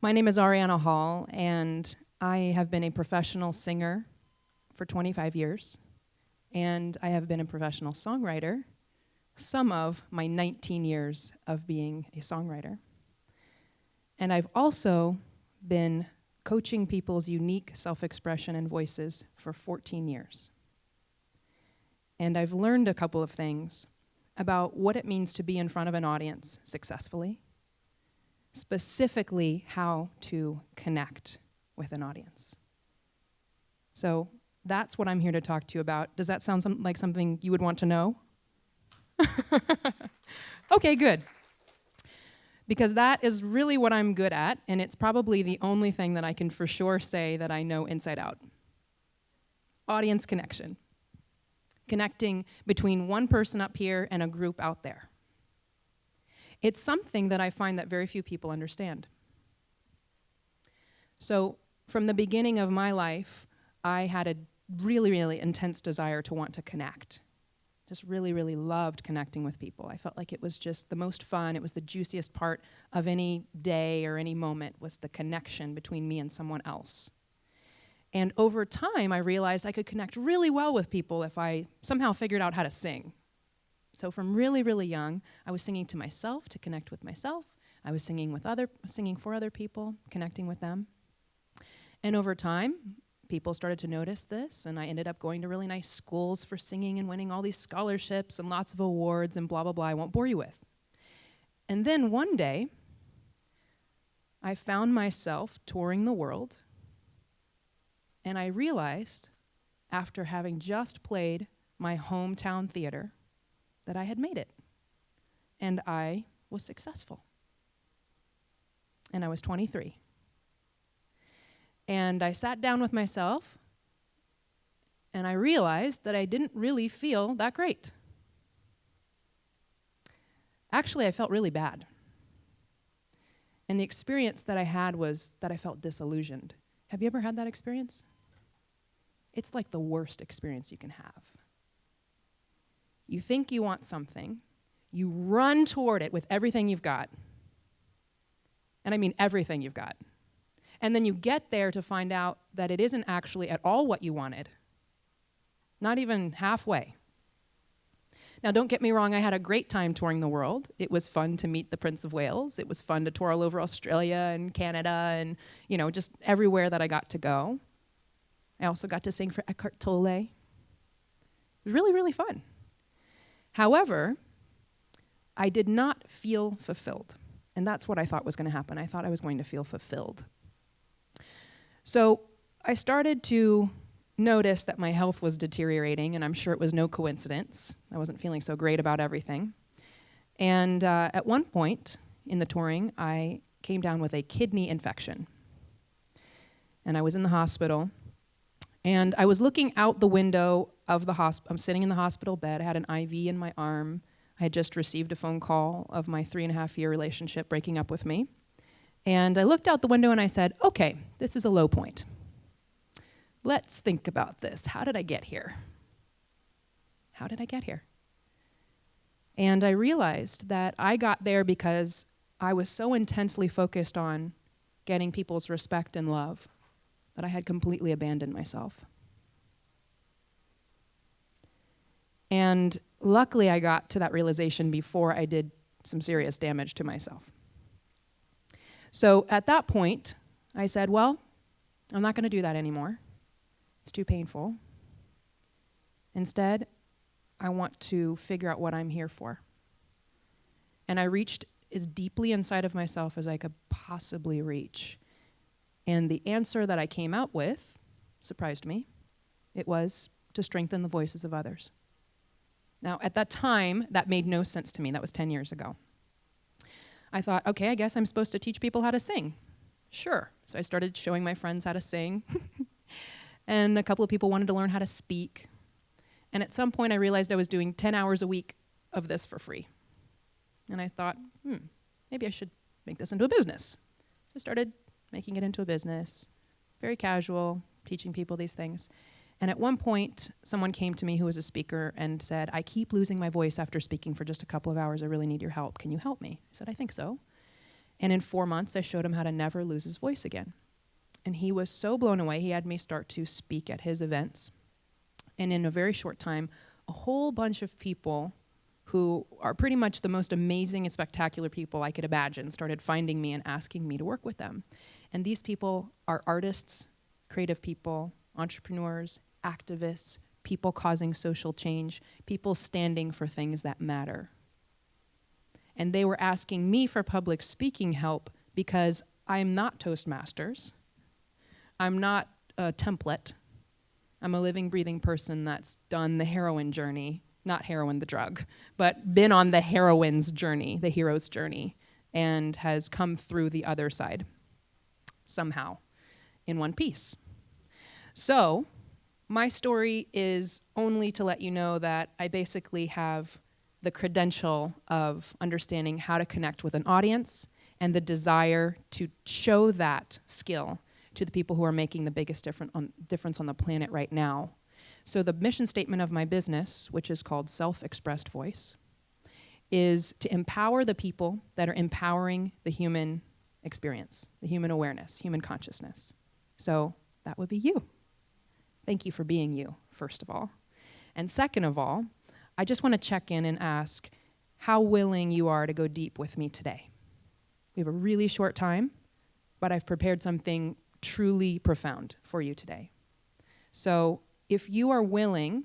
My name is Ariana Hall, and I have been a professional singer for 25 years, and I have been a professional songwriter some of my 19 years of being a songwriter. And I've also been coaching people's unique self-expression and voices for 14 years. And I've learned a couple of things about what it means to be in front of an audience successfully, specifically how to connect with an audience. So that's what I'm here to talk to you about. Does that sound like something you would want to know? Okay, good. Because that is really what I'm good at, and it's probably the only thing that I can for sure say that I know inside out. Audience connection. Connecting between one person up here and a group out there. It's something that I find that very few people understand. So from the beginning of my life, I had a really, really intense desire to want to connect. Just really, really loved connecting with people. I felt like it was just the most fun. It was the juiciest part of any day or any moment, was the connection between me and someone else. And over time, I realized I could connect really well with people if I somehow figured out how to sing. So from really, really young, I was singing to myself to connect with myself. I was singing for other people, connecting with them. And over time, people started to notice this, and I ended up going to really nice schools for singing and winning all these scholarships and lots of awards and blah, blah, blah, I won't bore you with. And then one day, I found myself touring the world, and I realized, after having just played my hometown theater, that I had made it, and I was successful. And I was 23. And I sat down with myself, and I realized that I didn't really feel that great. Actually, I felt really bad. And the experience that I had was that I felt disillusioned. Have you ever had that experience? It's like the worst experience you can have. You think you want something, you run toward it with everything you've got. And I mean everything you've got. And then you get there to find out that it isn't actually at all what you wanted. Not even halfway. Now, don't get me wrong, I had a great time touring the world. It was fun to meet the Prince of Wales. It was fun to tour all over Australia and Canada and, just everywhere that I got to go. I also got to sing for Eckhart Tolle. It was really, really fun. However, I did not feel fulfilled. And that's what I thought was going to happen. I thought I was going to feel fulfilled. So I started to notice that my health was deteriorating, and I'm sure it was no coincidence. I wasn't feeling so great about everything. And at one point in the touring, I came down with a kidney infection. And I was in the hospital. And I was looking out the window of the hospital. I'm sitting in the hospital bed. I had an IV in my arm. I had just received a phone call of my 3.5-year relationship breaking up with me. And I looked out the window and I said, okay, this is a low point. Let's think about this. How did I get here? How did I get here? And I realized that I got there because I was so intensely focused on getting people's respect and love that I had completely abandoned myself. And luckily, I got to that realization before I did some serious damage to myself. So at that point, I said, well, I'm not going to do that anymore. It's too painful. Instead, I want to figure out what I'm here for. And I reached as deeply inside of myself as I could possibly reach. And the answer that I came out with surprised me. It was to strengthen the voices of others. Now, at that time, that made no sense to me. That was 10 years ago. I thought, okay, I guess I'm supposed to teach people how to sing. Sure. So I started showing my friends how to sing. And a couple of people wanted to learn how to speak. And at some point, I realized I was doing 10 hours a week of this for free. And I thought, maybe I should make this into a business. So I started making it into a business, very casual, teaching people these things. And at one point, someone came to me who was a speaker and said, I keep losing my voice after speaking for just a couple of hours. I really need your help. Can you help me? I said, I think so. And in 4 months, I showed him how to never lose his voice again. And he was so blown away, he had me start to speak at his events. And in a very short time, a whole bunch of people who are pretty much the most amazing and spectacular people I could imagine started finding me and asking me to work with them. And these people are artists, creative people, entrepreneurs, activists, people causing social change, people standing for things that matter. And they were asking me for public speaking help because I'm not Toastmasters. I'm not a template. I'm a living, breathing person that's done the heroine journey, not heroin the drug, but been on the heroine's journey, the hero's journey, and has come through the other side somehow in one piece. So my story is only to let you know that I basically have the credential of understanding how to connect with an audience and the desire to show that skill to the people who are making the biggest difference on the planet right now. So the mission statement of my business, which is called Self-Expressed Voice, is to empower the people that are empowering the human experience, the human awareness, human consciousness. So that would be you. Thank you for being you, first of all. And second of all, I just want to check in and ask how willing you are to go deep with me today. We have a really short time, but I've prepared something truly profound for you today. So if you are willing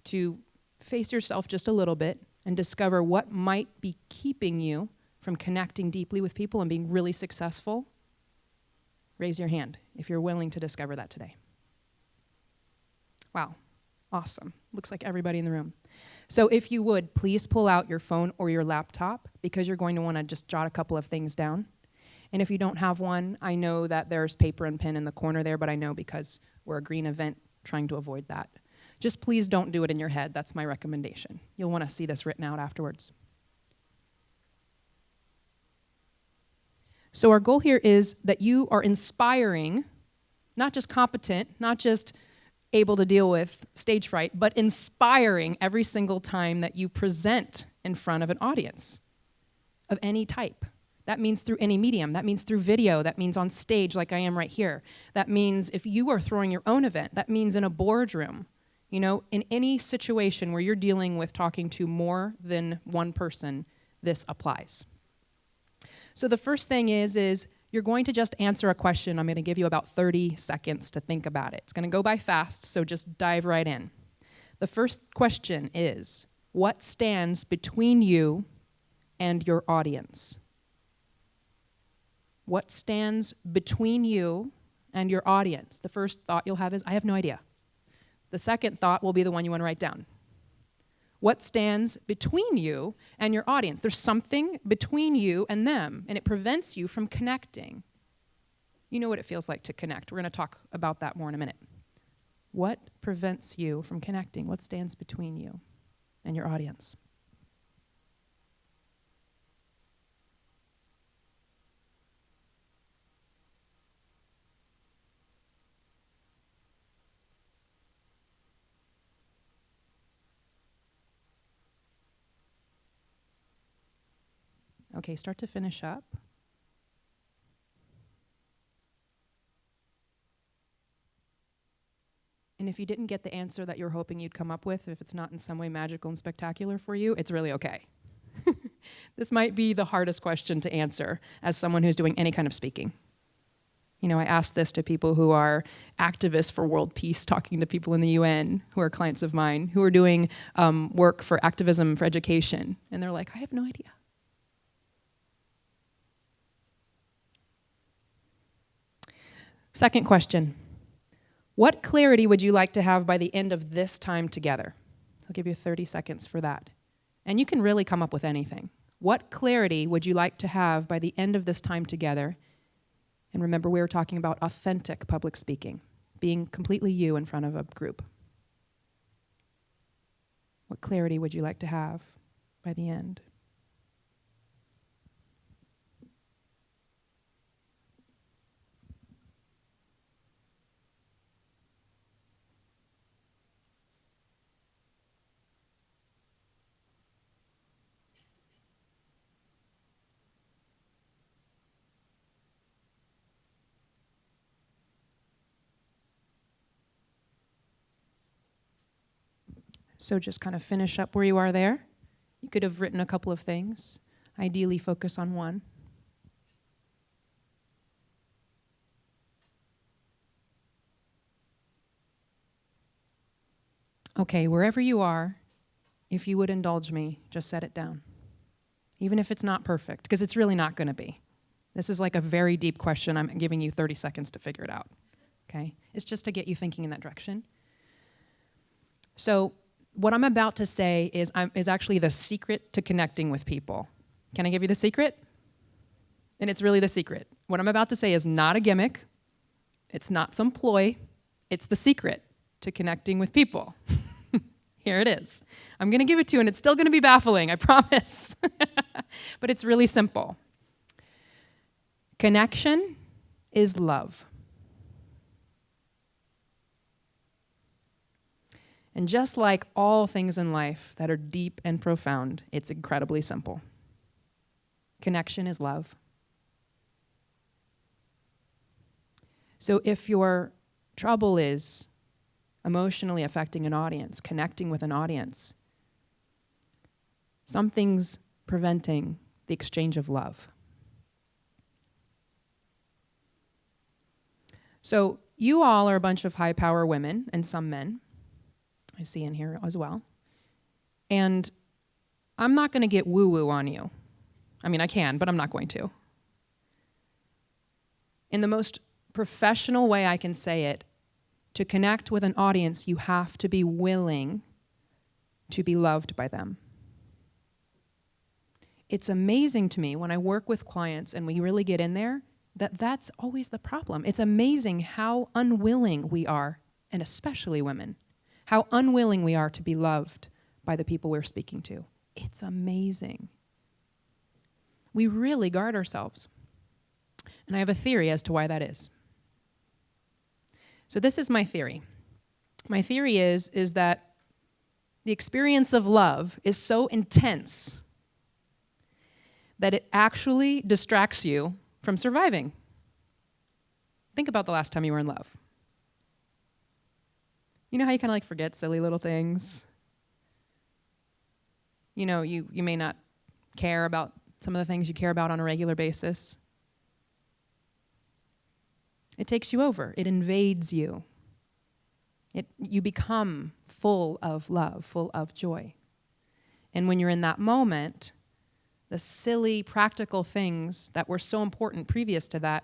to face yourself just a little bit and discover what might be keeping you from connecting deeply with people and being really successful, raise your hand if you're willing to discover that today. Wow, awesome. Looks like everybody in the room. So if you would, please pull out your phone or your laptop because you're going to want to just jot a couple of things down. And if you don't have one, I know that there's paper and pen in the corner there, but I know because we're a green event trying to avoid that. Just please don't do it in your head. That's my recommendation. You'll want to see this written out afterwards. So our goal here is that you are inspiring, not just competent, not just able to deal with stage fright, but inspiring every single time that you present in front of an audience of any type. That means through any medium. That means through video. That means on stage like I am right here. That means if you are throwing your own event. That means in a boardroom. You know, in any situation where you're dealing with talking to more than one person, this applies. So the first thing is you're going to just answer a question. I'm going to give you about 30 seconds to think about it. It's going to go by fast, so just dive right in. The first question is, what stands between you and your audience? What stands between you and your audience? The first thought you'll have is, I have no idea. The second thought will be the one you want to write down. What stands between you and your audience? There's something between you and them, and it prevents you from connecting. You know what it feels like to connect. We're going to talk about that more in a minute. What prevents you from connecting? What stands between you and your audience? Okay, start to finish up. And if you didn't get the answer that you're hoping you'd come up with, if it's not in some way magical and spectacular for you, it's really okay. This might be the hardest question to answer as someone who's doing any kind of speaking. You know, I ask this to people who are activists for world peace, talking to people in the UN who are clients of mine, who are doing work for activism, for education. And they're like, I have no idea. Second question, what clarity would you like to have by the end of this time together? So I'll give you 30 seconds for that. And you can really come up with anything. What clarity would you like to have by the end of this time together? And remember, we were talking about authentic public speaking, being completely you in front of a group. What clarity would you like to have by the end? So just kind of finish up where you are there. You could have written a couple of things. Ideally, focus on one. Okay, wherever you are, if you would indulge me, just set it down. Even if it's not perfect, because it's really not going to be. This is like a very deep question. I'm giving you 30 seconds to figure it out. Okay? It's just to get you thinking in that direction. So what I'm about to say is actually the secret to connecting with people. Can I give you the secret? And it's really the secret. What I'm about to say is not a gimmick. It's not some ploy. It's the secret to connecting with people. Here it is. I'm going to give it to you, and it's still going to be baffling, I promise. But it's really simple. Connection is love. And just like all things in life that are deep and profound, it's incredibly simple. Connection is love. So if your trouble is emotionally affecting an audience, connecting with an audience, something's preventing the exchange of love. So you all are a bunch of high-power women and some men. I see in here as well. And I'm not going to get woo-woo on you. I mean, I can, but I'm not going to. In the most professional way I can say it, to connect with an audience, you have to be willing to be loved by them. It's amazing to me when I work with clients and we really get in there that that's always the problem. It's amazing how unwilling we are, and especially women, how unwilling we are to be loved by the people we're speaking to. It's amazing. We really guard ourselves. And I have a theory as to why that is. So this is my theory. My theory is that the experience of love is so intense that it actually distracts you from surviving. Think about the last time you were in love. You know how you kind of like forget silly little things? You know, you may not care about some of the things you care about on a regular basis. It takes you over. It invades you. You become full of love, full of joy. And when you're in that moment, the silly, practical things that were so important previous to that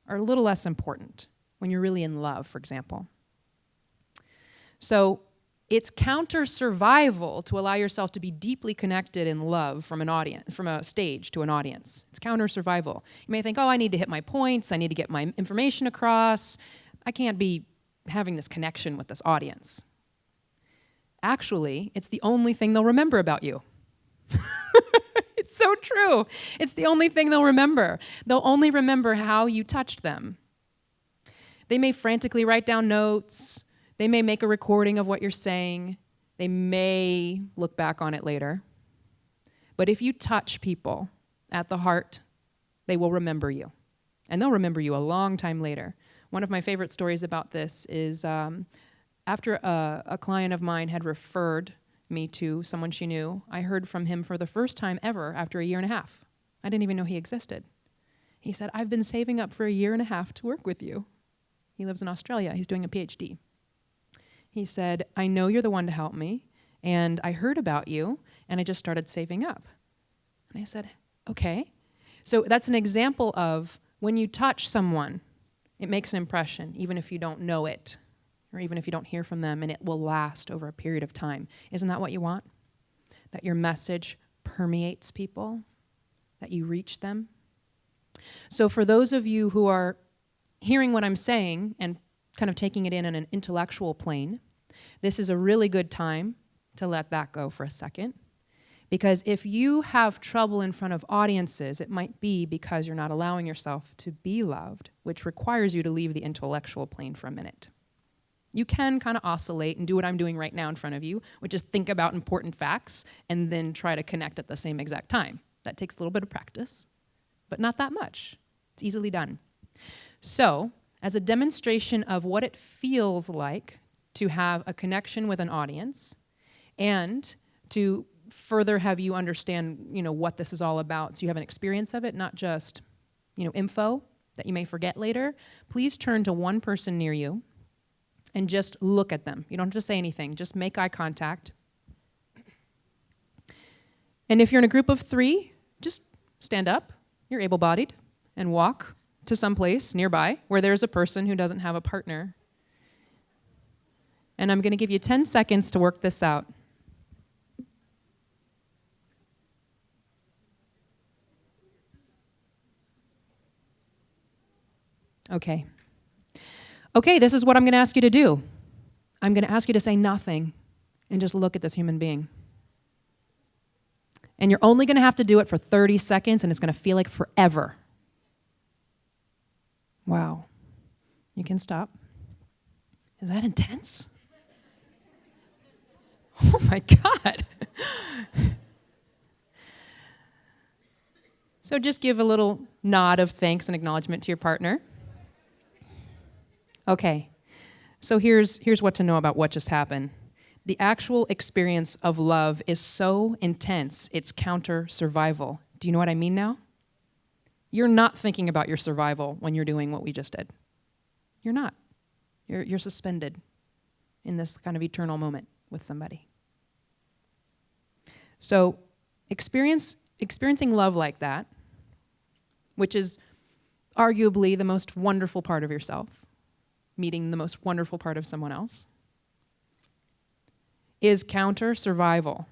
are a little less important when you're really in love, for example. So it's counter-survival to allow yourself to be deeply connected in love from a stage to an audience. It's counter-survival. You may think, oh, I need to hit my points. I need to get my information across. I can't be having this connection with this audience. Actually, it's the only thing they'll remember about you. It's so true. It's the only thing they'll remember. They'll only remember how you touched them. They may frantically write down notes. They may make a recording of what you're saying. They may look back on it later. But if you touch people at the heart, they will remember you. And they'll remember you a long time later. One of my favorite stories about this is after a client of mine had referred me to someone she knew, I heard from him for the first time ever after a year and a half. I didn't even know he existed. He said, I've been saving up for a year and a half to work with you. He lives in Australia. He's doing a PhD. He said, I know you're the one to help me, and I heard about you, and I just started saving up. And I said, okay. So that's an example of when you touch someone, it makes an impression, even if you don't know it, or even if you don't hear from them, and it will last over a period of time. Isn't that what you want? That your message permeates people, that you reach them? So for those of you who are hearing what I'm saying and kind of taking it in on an intellectual plane, this is a really good time to let that go for a second. Because if you have trouble in front of audiences, it might be because you're not allowing yourself to be loved, which requires you to leave the intellectual plane for a minute. You can kind of oscillate and do what I'm doing right now in front of you, which is think about important facts and then try to connect at the same exact time. That takes a little bit of practice, but not that much. It's easily done. So, as a demonstration of what it feels like to have a connection with an audience, and to further have you understand, what this is all about, so you have an experience of it, not just, info that you may forget later, please turn to one person near you and just look at them. You don't have to say anything. Just make eye contact. And if you're in a group of 3, just stand up, you're able-bodied, and walk to some place nearby where there's a person who doesn't have a partner. And I'm going to give you 10 seconds to work this out. Okay. Okay, this is what I'm going to ask you to do. I'm going to ask you to say nothing and just look at this human being. And you're only going to have to do it for 30 seconds, and it's going to feel like forever. Wow. You can stop. Is that intense? Oh my God. So just give a little nod of thanks and acknowledgement to your partner. Okay. So here's what to know about what just happened. The actual experience of love is so intense, it's counter-survival. Do you know what I mean now? You're not thinking about your survival when you're doing what we just did. You're not. You're suspended in this kind of eternal moment with somebody. So experiencing love like that, which is arguably the most wonderful part of yourself, meeting the most wonderful part of someone else, is counter-survival.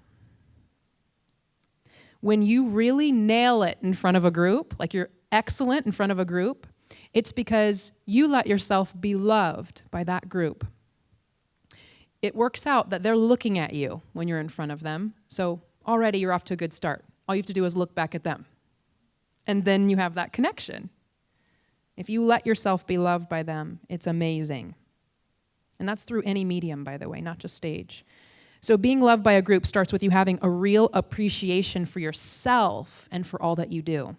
When you really nail it in front of a group, like you're excellent in front of a group, it's because you let yourself be loved by that group. It works out that they're looking at you when you're in front of them, so already you're off to a good start. All you have to do is look back at them. And then you have that connection. If you let yourself be loved by them, it's amazing. And that's through any medium, by the way, not just stage. So being loved by a group starts with you having a real appreciation for yourself and for all that you do.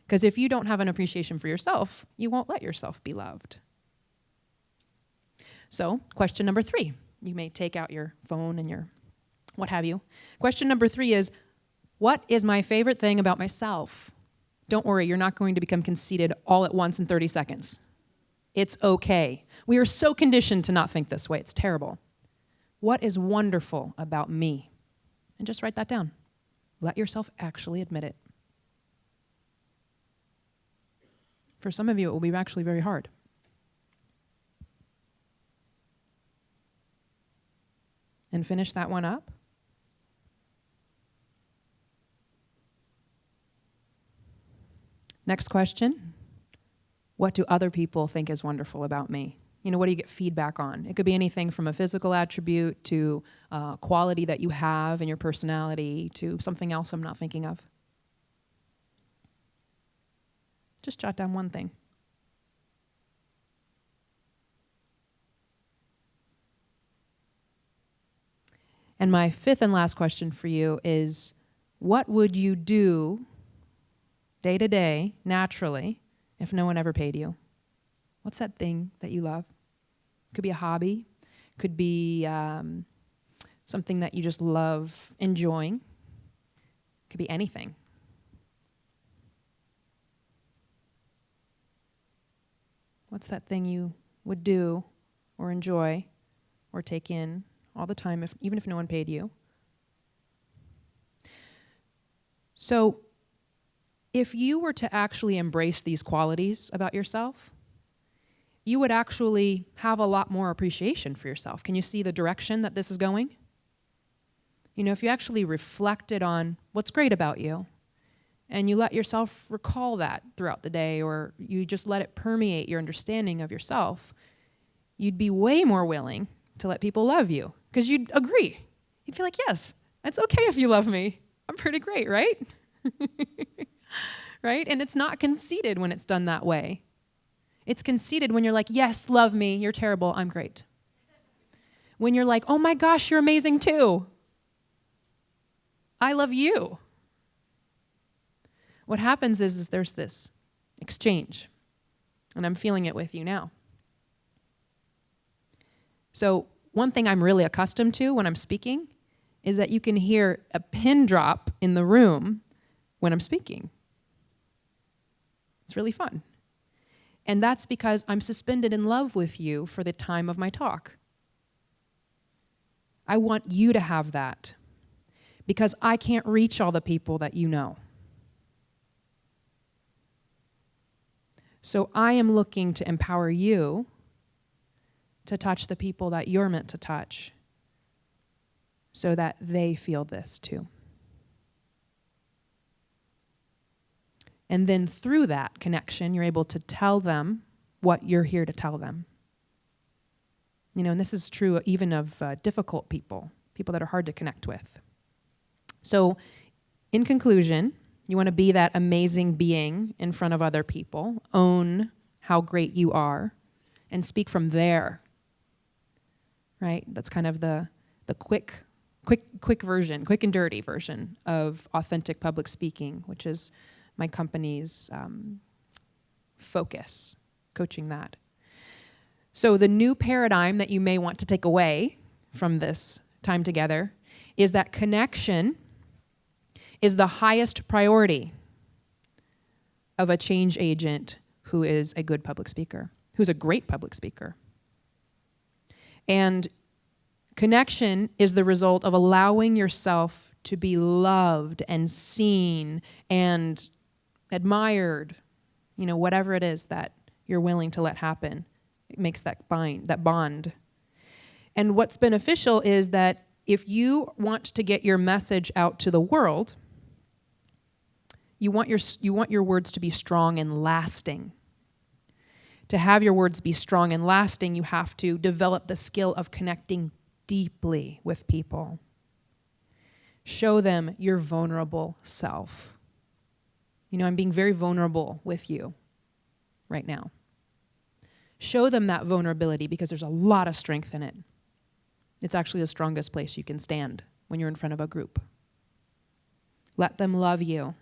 Because if you don't have an appreciation for yourself, you won't let yourself be loved. So, question number 3. You may take out your phone and your what have you. Question number 3 is, what is my favorite thing about myself? Don't worry, you're not going to become conceited all at once in 30 seconds. It's okay. We are so conditioned to not think this way. It's terrible. What is wonderful about me? And just write that down. Let yourself actually admit it. For some of you, it will be actually very hard. And finish that one up. Next question. What do other people think is wonderful about me? What do you get feedback on? It could be anything from a physical attribute to quality that you have in your personality to something else I'm not thinking of. Just jot down one thing. And my 5th and last question for you is, what would you do day to day, naturally, if no one ever paid you? What's that thing that you love? Could be a hobby, could be something that you just love enjoying, could be anything. What's that thing you would do or enjoy or take in all the time, even if no one paid you? So, if you were to actually embrace these qualities about yourself, you would actually have a lot more appreciation for yourself. Can you see the direction that this is going? If you actually reflected on what's great about you, and you let yourself recall that throughout the day, or you just let it permeate your understanding of yourself, you'd be way more willing to let people love you, because you'd agree. You'd be like, yes, it's okay if you love me. I'm pretty great, right? Right? And it's not conceited when it's done that way. It's conceited when you're like, yes, love me, you're terrible, I'm great. When you're like, oh my gosh, you're amazing too. I love you. What happens is there's this exchange, and I'm feeling it with you now. So one thing I'm really accustomed to when I'm speaking is that you can hear a pin drop in the room when I'm speaking. It's really fun. And that's because I'm suspended in love with you for the time of my talk. I want you to have that because I can't reach all the people that you know. So I am looking to empower you to touch the people that you're meant to touch so that they feel this too. And then through that connection, you're able to tell them what you're here to tell them. You know, and this is true even of difficult people, people that are hard to connect with. So in conclusion, you want to be that amazing being in front of other people, own how great you are, and speak from there, right? That's kind of the quick version, quick and dirty version of authentic public speaking, which is my company's focus, coaching that. So the new paradigm that you may want to take away from this time together is that connection is the highest priority of a change agent who is a good public speaker, who's a great public speaker. And connection is the result of allowing yourself to be loved and seen and admired, you know, whatever it is that you're willing to let happen. It makes that bond. And what's beneficial is that if you want to get your message out to the world, you want your words to be strong and lasting. To have your words be strong and lasting, you have to develop the skill of connecting deeply with people. Show them your vulnerable self. You know, I'm being very vulnerable with you right now. Show them that vulnerability because there's a lot of strength in it. It's actually the strongest place you can stand when you're in front of a group. Let them love you.